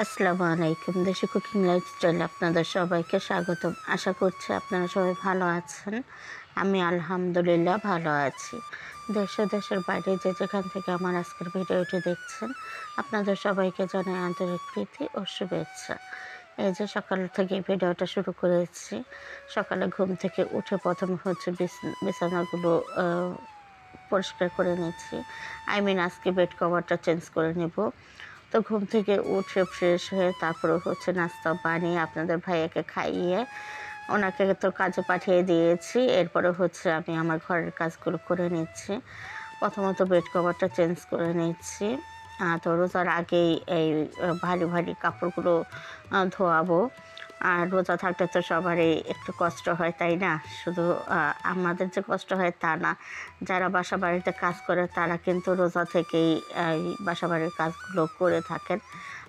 আসসালামু আলাইকুম। দেশি কুকিং লাইফস্টাইলে আপনাদের সবাইকে স্বাগতম। আশা করছি আপনারা সবাই ভালো আছেন। আমি আলহামদুলিল্লাহ ভালো আছি। দেশ ও দেশের বাইরে যে যেখান থেকে আমার আজকের ভিডিওটি দেখছেন, আপনাদের সবাইকে জানাই আন্তরিক প্রীতি ও শুভেচ্ছা। এই যে সকাল থেকে ভিডিওটা শুরু করেছি। সকালে ঘুম থেকে উঠে প্রথমে হচ্ছে বিছানাগুলো পরিষ্কার করে নিচ্ছি। আজকে বেড কভারটা চেঞ্জ করে নেব। তো ঘুম থেকে উঠে ফ্রেশ হয়ে তারপরে হচ্ছে নাস্তা বানিয়ে আপনাদের ভাইয়াকে খাইয়ে ওনাকে তো কাজে পাঠিয়ে দিয়েছি। এরপরে হচ্ছে আমি আমার ঘরের কাজগুলো করে নিচ্ছি। প্রথমত বেড কভারটা চেঞ্জ করে নিচ্ছি। তো রোজার আগেই এই ভারী ভারী কাপড়গুলো ধোয়াবো। আর রোজা থাকলে তো সবারই একটু কষ্ট হয়, তাই না? শুধু আমাদের যে কষ্ট হয় তা না, যারা বাসা বাড়িতে কাজ করে তারা কিন্তু রোজা থেকেই এই বাসা বাড়ির কাজগুলো করে থাকেন।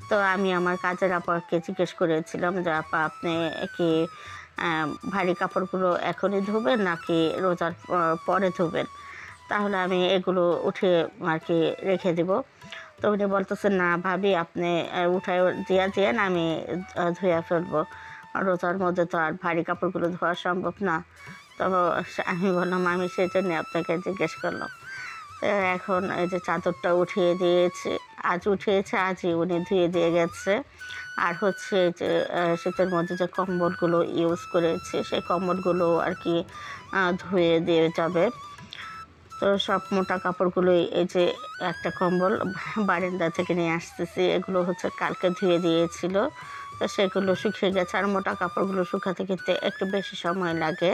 তো আমি আমার কাজের আপাকে জিজ্ঞেস করেছিলাম যে, আপা আপনি কি ভারী কাপড়গুলো এখনই ধুবেন নাকি রোজার পরে ধুবেন? তাহলে আমি এগুলো উঠে আর কি রেখে দেব। তো উনি বলতেছেন, না ভাবি আপনি উঠায় দিয়েন, আমি ধুয়ে ফেলবো। রোজার মধ্যে তো আর ভারী কাপড়গুলো ধোয়া সম্ভব না। তো আমি বললাম, আমি সেই জন্যে আপনাকে জিজ্ঞেস করলাম। তো এখন এই যে চাদরটা উঠিয়ে দিয়েছি, আজ উঠিয়েছে, আজই উনি ধুয়ে দিয়ে গেছে। আর হচ্ছে যে শীতের মধ্যে যে কম্বলগুলো ইউজ করেছি সেই কম্বলগুলো আর কি ধুয়ে দিয়ে যাবে। তো সব মোটা কাপড়গুলোই এই যে একটা কম্বল বারান্দা থেকে নিয়ে আসতেছি, এগুলো হচ্ছে কালকে ধুয়ে দিয়েছিল। তো সেগুলো শুকিয়ে গেছে। আর মোটা কাপড়গুলো শুকাতে কিন্তু একটু বেশি সময় লাগে।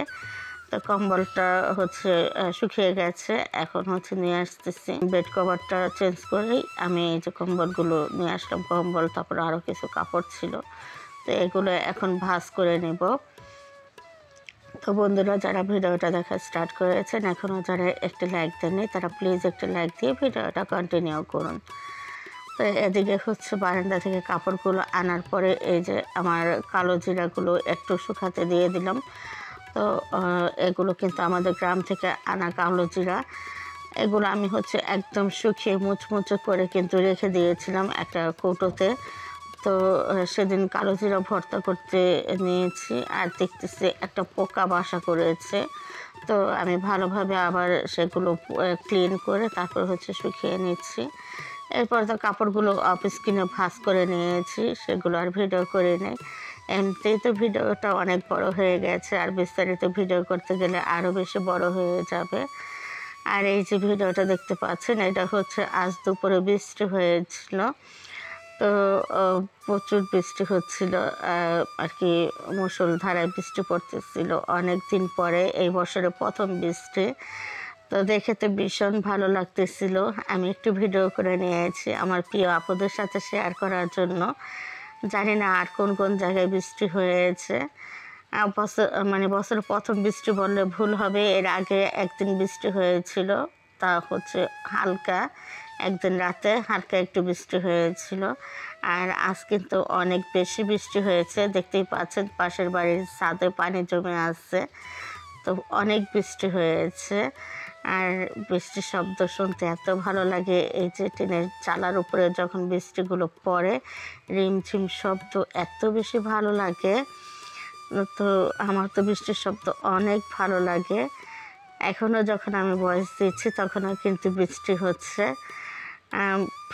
তো কম্বলটা হচ্ছে শুকিয়ে গেছে। এখন হচ্ছে নিয়ে আসতেছি। বেড কভারটা চেঞ্জ করেই আমি এই যে কম্বলগুলো নিয়ে আসলাম। কম্বল তারপরে আরও কিছু কাপড় ছিল, তো এগুলো এখন ভাঁজ করে নেব। তো বন্ধুরা, যারা ভিডিওটা দেখা স্টার্ট করেছেন এখনও যারা একটি লাইক দেননি তারা প্লিজ একটি লাইক দিয়ে ভিডিওটা কন্টিনিউ করুন। তো এদিকে হচ্ছে বারান্দা থেকে কাপড়গুলো আনার পরে এই যে আমার কালো জিরাগুলো একটু শুকাতে দিয়ে দিলাম। তো এগুলো কিন্তু আমাদের গ্রাম থেকে আনা কালো জিরা। এগুলো আমি হচ্ছে একদম শুকিয়ে মুচমুচে করে কিন্তু রেখে দিয়েছিলাম একটা কৌটোতে। তো সেদিন কালো জিরা ভর্তা করতে নিয়েছি, আর দেখতেছি একটা পোকা বাসা করেছে। তো আমি ভালোভাবে আবার সেগুলো ক্লিন করে তারপর হচ্ছে শুকিয়ে নিচ্ছি। এরপর তো কাপড়গুলো অফ স্ক্রিনে ভাঁজ করে নিয়েছি, সেগুলো আর ভিডিও করে নেই। এমনিতেই তো ভিডিওটা অনেক বড় হয়ে গেছে, আর বিস্তারিত ভিডিও করতে গেলে আরও বেশি বড় হয়ে যাবে। আর এই যে ভিডিওটা দেখতে পাচ্ছেন, এটা হচ্ছে আজ দুপুরে বৃষ্টি হয়েছিল। তো প্রচুর বৃষ্টি হচ্ছিল আর কি, মুষলধারায় বৃষ্টি পড়তেছিল অনেক দিন পরে, এই বছরে প্রথম বৃষ্টি। তো দেখে তো ভীষণ ভালো লাগতেছিল। আমি একটু ভিডিও করে নিয়েছি আমার প্রিয় আপুদের সাথে শেয়ার করার জন্য। জানি না আর কোন কোন জায়গায় বৃষ্টি হয়েছে। বছরের প্রথম বৃষ্টি বললে ভুল হবে। এর আগে একদিন বৃষ্টি হয়েছিল, তা হচ্ছে হালকা, একদিন রাতে হালকা একটু বৃষ্টি হয়েছিল। আর আজ কিন্তু অনেক বেশি বৃষ্টি হয়েছে, দেখতেই পাচ্ছেন পাশের বাড়ির ছাদে পানি জমে আছে। তো অনেক বৃষ্টি হয়েছে। আর বৃষ্টির শব্দ শুনতে এত ভালো লাগে, এই যে টিনের চালার উপরে যখন বৃষ্টিগুলো পড়ে রিমঝিম শব্দ এত বেশি ভালো লাগে। তো আমার তো বৃষ্টির শব্দ অনেক ভালো লাগে। এখনও যখন আমি ভয়েস দিচ্ছি তখনও কিন্তু বৃষ্টি হচ্ছে,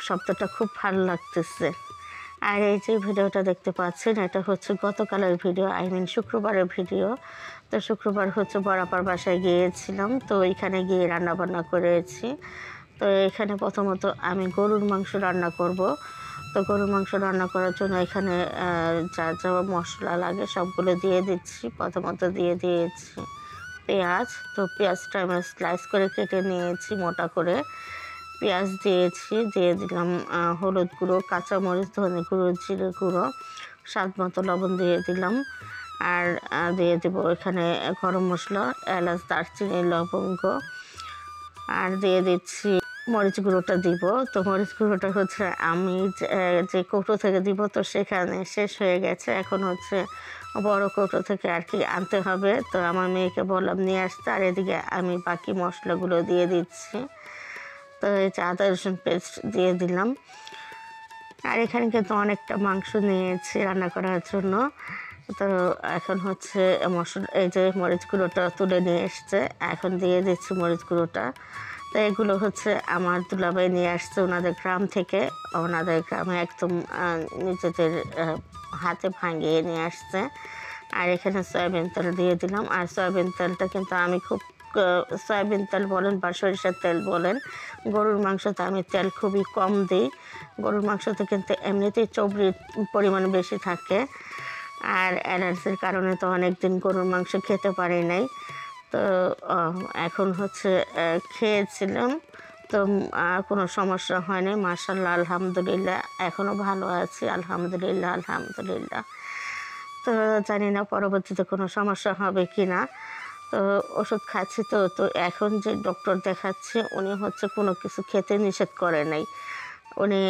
শব্দটা খুব ভালো লাগতেছে। আর এই যে ভিডিওটা দেখতে পাচ্ছেন এটা হচ্ছে গতকালের ভিডিও, শুক্রবারের ভিডিও। তো শুক্রবার হচ্ছে বড়াপার বাসায় গিয়েছিলাম, তো এখানে গিয়ে রান্নাবান্না করেছি। তো এখানে প্রথমত আমি গরুর মাংস রান্না করব। তো গরুর মাংস রান্না করার জন্য এখানে যা যা মশলা লাগে সবগুলো দিয়ে দিচ্ছি। প্রথমত দিয়ে দিয়েছি পেঁয়াজ। তো পেঁয়াজটা আমি স্লাইস করে কেটে নিয়েছি মোটা করে। পেঁয়াজ দিয়েছি, দিয়ে দিলাম হলুদ গুঁড়ো, কাঁচামরিচ, ধনে গুঁড়ো, জিরে গুঁড়ো, স্বাদ মতো লবণ দিয়ে দিলাম। আর দিয়ে দেবো এখানে গরম মশলা, এলাচ, দারচিনি, লবঙ্গ। আর দিয়ে দিচ্ছি মরিচ গুঁড়োটা দিব। তো মরিচ গুঁড়োটা হচ্ছে আমি যে কৌটো থেকে দিব, তো সেখানে শেষ হয়ে গেছে। এখন হচ্ছে বড় কৌটো থেকে আর কি আনতে হবে। তো আমার মেয়েকে বললাম নিয়ে আসতে, আর এদিকে আমি বাকি মশলাগুলো দিয়ে দিচ্ছি। তো এই যে আদা রসুন পেস্ট দিয়ে দিলাম। আর এখানে কিন্তু অনেকটা মাংস নিয়েছি রান্না করার জন্য। তো এখন হচ্ছে মশলা, এই যে মরিচ গুঁড়োটা তুলে নিয়ে এসছে, এখন দিয়ে দিচ্ছি মরিচ গুঁড়োটা। তো এগুলো হচ্ছে আমার দুলাভাই নিয়ে আসছে ওনাদের গ্রাম থেকে। ওনাদের গ্রামে একদম নিজেদের হাতে ভাঙিয়ে নিয়ে আসছে। আর এখানে সয়াবিন তেল দিয়ে দিলাম। আর সয়াবিন তেলটা কিন্তু আমি খুব সয়াবিন তেল বলেন বা সরিষার তেল বলেন, গরুর মাংসতে আমি তেল খুবই কম দিই। গরুর মাংসতে কিন্তু এমনিতেই চর্বির পরিমাণ বেশি থাকে। আর অ্যালার্জির কারণে তো অনেক দিন গরুর মাংস খেতে পারি নাই। তো এখন হচ্ছে খেয়েছিলাম, তো কোনো সমস্যা হয়নি, মাশাআল্লাহ আলহামদুলিল্লাহ। এখনও ভালো আছি, আলহামদুলিল্লাহ আলহামদুলিল্লাহ। তো জানি না পরবর্তীতে কোনো সমস্যা হবে কি না। তো ওষুধ খাচ্ছি, তো তো এখন যে ডক্টর দেখাচ্ছি উনি হচ্ছে কোনো কিছু খেতে নিষেধ করে নাই। উনি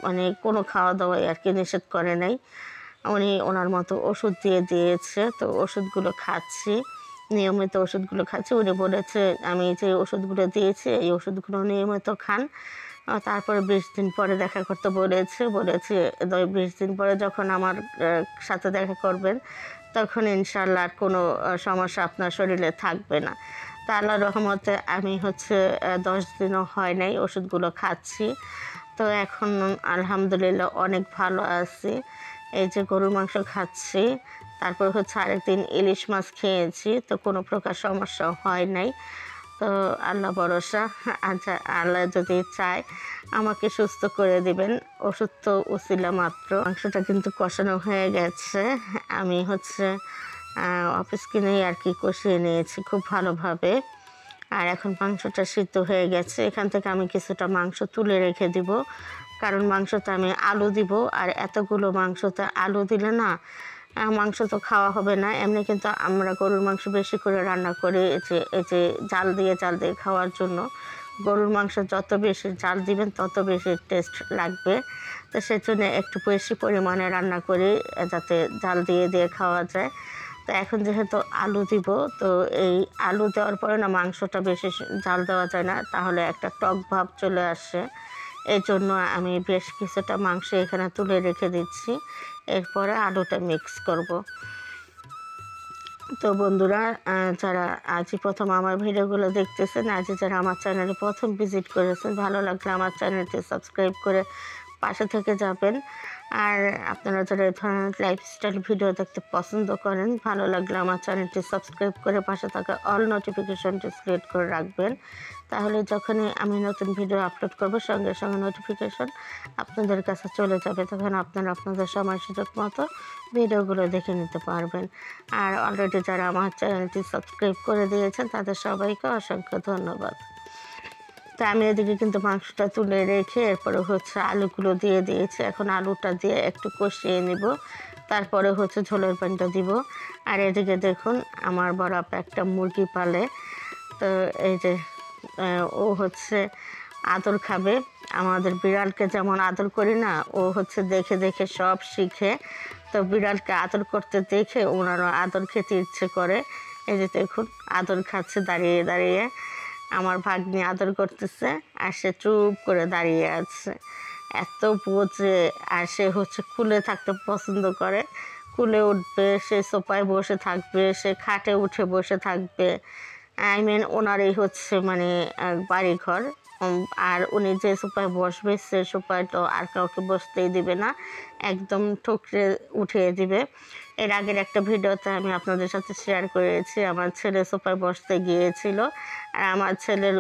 মানে কোনো খাওয়া দাওয়াই আর কি নিষেধ করে নাই। উনি ওনার মতো ওষুধ দিয়ে দিয়েছে, তো ওষুধগুলো খাচ্ছি, নিয়মিত ওষুধগুলো খাচ্ছি। উনি বলেছে আমি যে ওষুধগুলো দিয়েছি এই ওষুধগুলো নিয়মিত খান। তারপরে 20 দিন পরে দেখা করতে বলেছে 20 দিন পরে যখন আমার সাথে দেখা করবেন তখন ইনশাআল্লাহ আর কোনো সমস্যা আপনার শরীরে থাকবে না। তা আল্লাহর রহমতে আমি হচ্ছে 10 দিনও হয় নাই ওষুধগুলো খাচ্ছি। তো এখন আলহামদুলিল্লাহ অনেক ভালো আছি। এই যে গরুর মাংস খাচ্ছি, তারপর হচ্ছে আরেকদিন ইলিশ মাছ খেয়েছি, তো কোনো প্রকার সমস্যা হয় নাই। তো আল্লাহ ভরসা, আচ্ছা আল্লাহ যদি চায় আমাকে সুস্থ করে দিবেন। ওষুধ তো উছিলা মাত্র। মাংসটা কিন্তু কষানো হয়ে গেছে। আমি হচ্ছে অফিস কিনেই আর কি কষিয়ে নিয়েছি খুব ভালোভাবে। আর এখন মাংসটা সিদ্ধ হয়ে গেছে। এখান থেকে আমি কিছুটা মাংস তুলে রেখে দিব, কারণ মাংসতে আমি আলু দিব। আর এতগুলো মাংসতে আলু দিলে না মাংস তো খাওয়া হবে না। এমনি কিন্তু আমরা গরুর মাংস বেশি করে রান্না করি এই যে জাল দিয়ে খাওয়ার জন্য। গরুর মাংস যত বেশি জাল দিবেন তত বেশি টেস্ট লাগবে। তো সেজন্য একটু বেশি পরিমাণে রান্না করি যাতে জাল দিয়ে খাওয়া যায়। তো এখন যেহেতু আলু দিব, তো এই আলু দেওয়ার পরে না মাংসটা বেশি জাল দেওয়া যায় না, তাহলে একটা টক ভাব চলে আসে। এই জন্য আমি বেশ কিছুটা মাংস এখানে তুলে রেখে দিচ্ছি, এরপরে আলুটা মিক্স করব। তো বন্ধুরা, যারা আজই প্রথম আমার ভিডিওগুলো দেখতেছেন, আজই যারা আমার চ্যানেলে প্রথম ভিজিট করেছেন, ভালো লাগলে আমার চ্যানেলটি সাবস্ক্রাইব করে পাশে থেকে যাবেন। আর আপনারা যারা এই ধরনের লাইফস্টাইল ভিডিও দেখতে পছন্দ করেন, ভালো লাগলে আমার চ্যানেলটি সাবস্ক্রাইব করে পাশে থাকা অল নোটিফিকেশনটি সিলেক্ট করে রাখবেন। তাহলে যখনই আমি নতুন ভিডিও আপলোড করব সঙ্গে সঙ্গে নোটিফিকেশন আপনাদের কাছে চলে যাবে, তখন আপনারা আপনাদের সময় সুযোগ মতো ভিডিওগুলো দেখে নিতে পারবেন। আর অলরেডি যারা আমার চ্যানেলটি সাবস্ক্রাইব করে দিয়েছেন তাদের সবাইকে অসংখ্য ধন্যবাদ। তো আমি এদিকে কিন্তু মাংসটা তুলে রেখে এরপরে হচ্ছে আলুগুলো দিয়ে দিয়েছি। এখন আলুটা দিয়ে একটু কষিয়ে নিব, তারপরে হচ্ছে ঝোলের পানিটা দিব। আর এদিকে দেখুন আমার বড় আপা একটা মুরগি পালে। তো এই যে ও হচ্ছে আদর খাবে। আমাদের বিড়ালকে যেমন আদর করি না, ও হচ্ছে দেখে দেখে সব শিখে। তো বিড়ালকে আদর করতে দেখে ওনারও আদর খেতে ইচ্ছে করে। এই যে দেখুন আদর খাচ্ছে দাঁড়িয়ে দাঁড়িয়ে, আমার ভাগ্নি আদর করতেছে আর সে চুপ করে দাঁড়িয়ে আছে। এত বোঝে। আর সে হচ্ছে কুলে থাকতে পছন্দ করে, কুলে উঠবে, সে সোফায় বসে থাকবে, সে খাটে উঠে বসে থাকবে। আই মিন ওনারই হচ্ছে মানে বাড়িঘর। আর উনি যে সোফায় বসবে সে সোফায় তো আর কাউকে বসতেই দিবে না, একদম ঠুকরে উঠিয়ে দিবে। এর আগের একটা ভিডিওতে আমি আপনাদের সাথে শেয়ার করেছি, আমার ছেলে সোফায় বসতে গিয়েছিল আর আমার ছেলের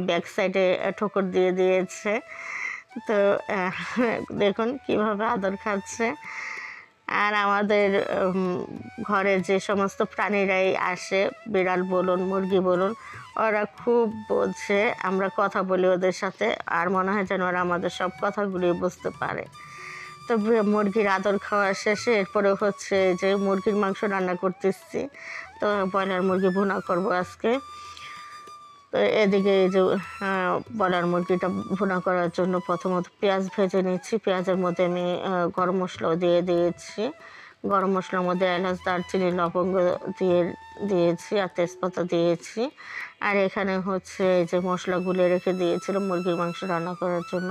ব্যাক সাইডে ঠোকর দিয়ে দিয়েছে। তো দেখুন কিভাবে আদর খাচ্ছে। আর আমাদের ঘরে যে সমস্ত প্রাণীরাই আসে, বিড়াল বলুন মুরগি বলুন, ওরা খুব বোঝে। আমরা কথা বলি ওদের সাথে, আর মনে হয় যেন ওরা আমাদের সব কথাগুলি বুঝতে পারে। তো মুরগির আদর খাওয়া শেষে এরপরে হচ্ছে যে মুরগির মাংস রান্না করতেছি। তো ব্রয়লার মুরগি ভুনা করব আজকে। তো এদিকে এই যে ব্রয়লার মুরগিটা ভুনা করার জন্য প্রথমত পেঁয়াজ ভেজে নিচ্ছি। পেঁয়াজের মধ্যে আমি গরম মশলাও দিয়ে দিয়েছি। গরম মশলার মধ্যে এলাচ দারচিনি লবঙ্গ দিয়েছি আর তেজপাতা দিয়েছি। আর এখানে হচ্ছে এই যে মশলা গুলে রেখে দিয়েছিল মুরগির মাংস রান্না করার জন্য,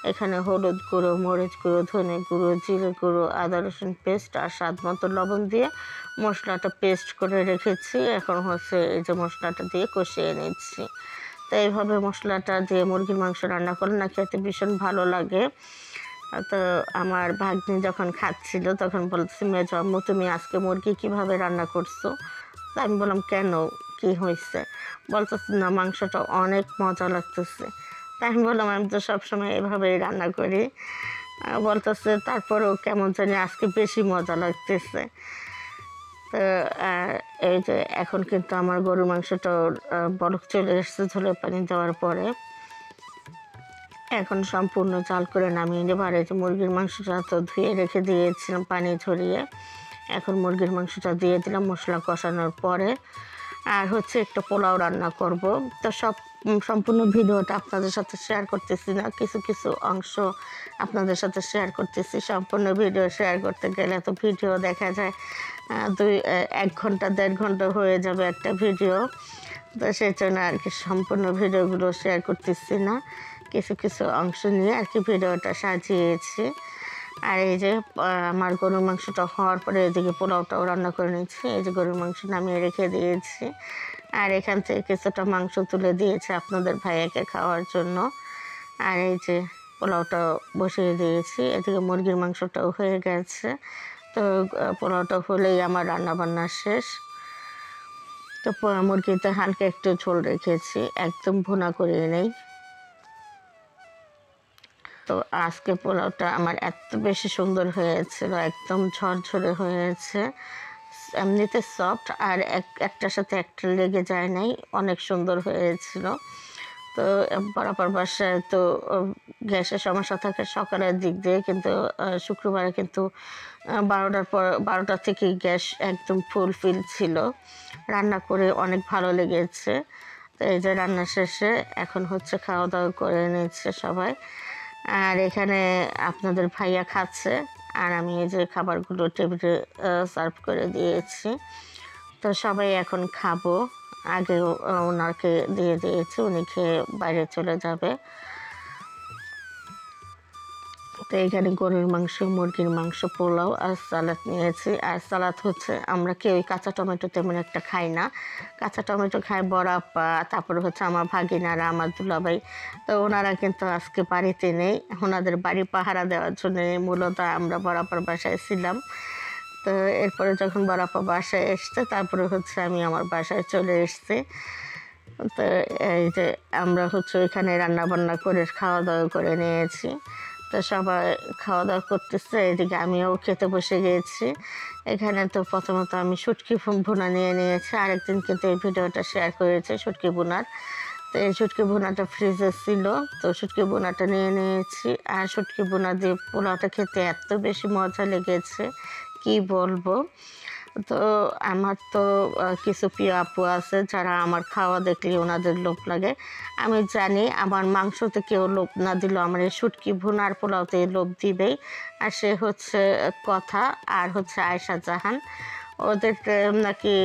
এখানে হলুদ গুঁড়ো, মরিচ গুঁড়ো, ধনে গুঁড়ো, জিরে গুঁড়ো, আদা রসুন পেস্ট আর স্বাদ মতো লবণ দিয়ে মশলাটা পেস্ট করে রেখেছি। এখন হচ্ছে এই যে মশলাটা দিয়ে কষিয়ে নিচ্ছি। তো এইভাবে মশলাটা দিয়ে মুরগির মাংস রান্না করলে না খেতে ভীষণ ভালো লাগে। তো আমার ভাগ্নি যখন খাচ্ছিল তখন বলতেছি, মেজো আম্মু তুমি আজকে মুরগি কীভাবে রান্না করছো? তা আমি বললাম, কেন, কি হয়েছে? বলতেছে, না মাংসটা অনেক মজা লাগতেছে। তাই আমি বললাম, আমি তো সবসময় এভাবেই রান্না করি। বলতেছে, তারপরেও কেমন জানি আজকে বেশি মজা লাগতেছে। তো এই যে এখন কিন্তু আমার গরুর মাংসটা বলক চলে এসছে ঝোলের পানি দেওয়ার পরে। এখন সম্পূর্ণ জাল করে নামিয়ে নেব। আর এই যে মুরগির মাংসটা তো ধুয়ে রেখে দিয়েছিলাম পানি ঝরিয়ে, এখন মুরগির মাংসটা দিয়ে দিলাম মশলা কষানোর পরে। আর হচ্ছে একটা পোলাও রান্না করব। তো সম্পূর্ণ ভিডিওটা আপনাদের সাথে শেয়ার করতেছি না, কিছু কিছু অংশ আপনাদের সাথে শেয়ার করতেছি। সম্পূর্ণ ভিডিও শেয়ার করতে গেলে তো ভিডিও দেখা যায় 1 ঘন্টা 1.5 ঘন্টা হয়ে যাবে একটা ভিডিও। তো সেই জন্য আর কি সম্পূর্ণ ভিডিওগুলো শেয়ার করতেছি না, কিছু কিছু অংশ নিয়ে আর কি ভিডিওটা সাজিয়েছি। আর এই যে আমার গরুর মাংসটা হওয়ার পরে এদিকে পোলাওটাও রান্না করে নিচ্ছি। এই যে গরুর মাংস নামিয়ে রেখে দিয়েছি, আর এখান থেকে কিছুটা মাংস তুলে দিয়েছি আপনাদের ভাইয়াকে খাওয়ার জন্য। আর এই যে পোলাওটা বসিয়ে দিয়েছি, এদিকে মুরগির মাংসটাও হয়ে গেছে। তো পোলাওটা হলেই আমার রান্নাবান্না শেষ। তো মুরগিতে হালকা একটু ঝোল রেখেছি, একদম ভুনা করিয়ে নেই। তো আজকে পোলাওটা আমার এত বেশি সুন্দর হয়েছিল, একদম ঝরঝরে হয়েছে, এমনিতে সফট, আর একটার সাথে একটা লেগে যায় নাই, অনেক সুন্দর হয়েছিল। তো বরাবর বাসায় তো গ্যাসের সমস্যা থাকে সকালের দিক দিয়ে, কিন্তু শুক্রবারে কিন্তু 12টার থেকে গ্যাস একদম ফুলফিল ছিল। রান্না করে অনেক ভালো লেগেছে। তো এই যে রান্না শেষে এখন হচ্ছে খাওয়া দাওয়া করে নিচ্ছে সবাই। আর এখানে আপনাদের ভাইয়া খাচ্ছে, আর আমি এই যে খাবারগুলো টেবিলে সার্ভ করে দিয়েছি। তো সবাই এখন খাবো, আগে ওনাকে দিয়ে দিয়েছি, উনি খেয়ে বাইরে চলে যাবে। তো এখানে গরুর মাংস, মুরগির মাংস, পোলাও আর সালাদ নিয়েছি। আর সালাদ হচ্ছে আমরা কেউই কাঁচা টমেটো তেমন একটা খাই না, কাঁচা টমেটো খায় বড় আপা, তারপরে হচ্ছে আমার ভাগিনারা, আমার দুলাভাই। তো ওনারা কিন্তু আজকে বাড়িতে নেই, ওনাদের বাড়ি পাহারা দেওয়ার জন্য মূলত আমরা বরাবর বাসায় ছিলাম। তো এরপরে যখন বরাবর বাসায় এসছে, তারপরে হচ্ছে আমি আমার বাসায় চলে এসছি। তো এই যে আমরা হচ্ছে ওইখানে রান্নাবান্না করে খাওয়া দাওয়া করে নিয়েছি। তো সবাই খাওয়া দাওয়া করতেছে, এদিকে আমিও খেতে বসে গিয়েছি। এখানে তো প্রথমত আমি শুটকি ভুনা নিয়ে নিয়েছি, আরেকদিন কিন্তু এই ভিডিওটা শেয়ার করেছে শুটকি ভুনার। তো এই শুটকি ভুনাটা ফ্রিজে ছিল, তো শুটকি ভুনাটা নিয়ে নিয়েছি। আর শুটকি ভুনা দিয়ে পোলাওটা খেতে এত বেশি মজা লেগেছে কি বলবো। তো আমার তো কিছু প্রিয় আপু আছে যারা আমার খাওয়া দেখলে ওনাদের লোভ লাগে। আমি জানি আমার মাংসতে কেউ লোভ না দিলেও আমার এই শুটকি ভুনার পোলাওতে লোভ দিবেই। আর সে হচ্ছে কথা, আর হচ্ছে আয়েশা জাহান। ওদের নাকি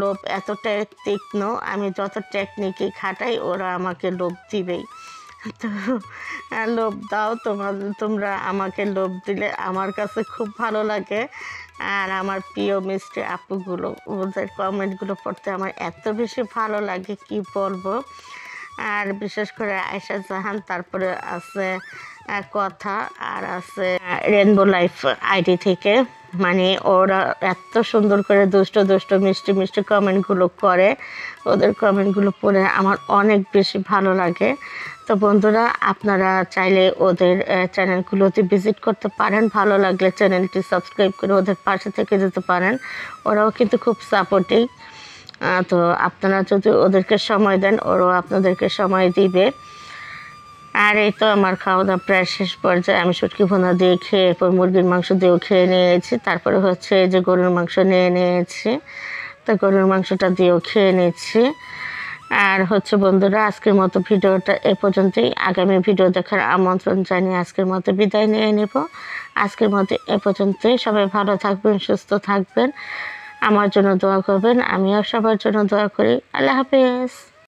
লোভ এতটাই তীক্ষ্ণ, আমি যত টেকনিকই খাটাই ওরা আমাকে লোভ দিবেই। তো লোভ দাও, তোমরা আমাকে লোভ দিলে আমার কাছে খুব ভালো লাগে। আর আমার প্রিয় মিষ্টি আপুগুলো, ওদের কমেন্টগুলো পড়তে আমার এত বেশি ভালো লাগে কি বলবো। আর বিশেষ করে আয়েশা জাহান, তারপরে আছে কথা, আর আছে রেনবো লাইফ আইডি থেকে। মানে ওরা এত সুন্দর করে দুষ্ট দুষ্ট মিষ্টি মিষ্টি কমেন্টগুলো করে, ওদের কমেন্টগুলো পড়ে আমার অনেক বেশি ভালো লাগে। তো বন্ধুরা, আপনারা চাইলে ওদের চ্যানেলগুলোতে ভিজিট করতে পারেন, ভালো লাগলে চ্যানেলটি সাবস্ক্রাইব করে ওদের পাশে থেকে যেতে পারেন। ওরাও কিন্তু খুব সাপোর্টিভ। তো আপনারা যদি ওদেরকে সময় দেন, ওরাও আপনাদেরকে সময় দিবে। আর এই তো আমার খাওয়া দাওয়া প্রায় শেষ পর্যায়ে। আমি শুটকি ভুনা দিয়ে খেয়ে, এরপর মুরগির মাংস দিয়েও খেয়ে নিয়েছি, তারপরে হচ্ছে এই যে গরুর মাংস নিয়ে নিয়েছি, তো গরুর মাংসটা দিয়েও খেয়ে নিচ্ছি। আর হচ্ছে বন্ধুরা, আজকের মতো ভিডিওটা এ পর্যন্তই। আগামী ভিডিও দেখার আমন্ত্রণ জানিয়ে আজকের মতো বিদায় নিয়ে নেব। আজকের মতো এ পর্যন্তই। সবাই ভালো থাকবেন, সুস্থ থাকবেন, আমার জন্য দোয়া করবেন, আমিও সবার জন্য দোয়া করি। আল্লাহ হাফেজ।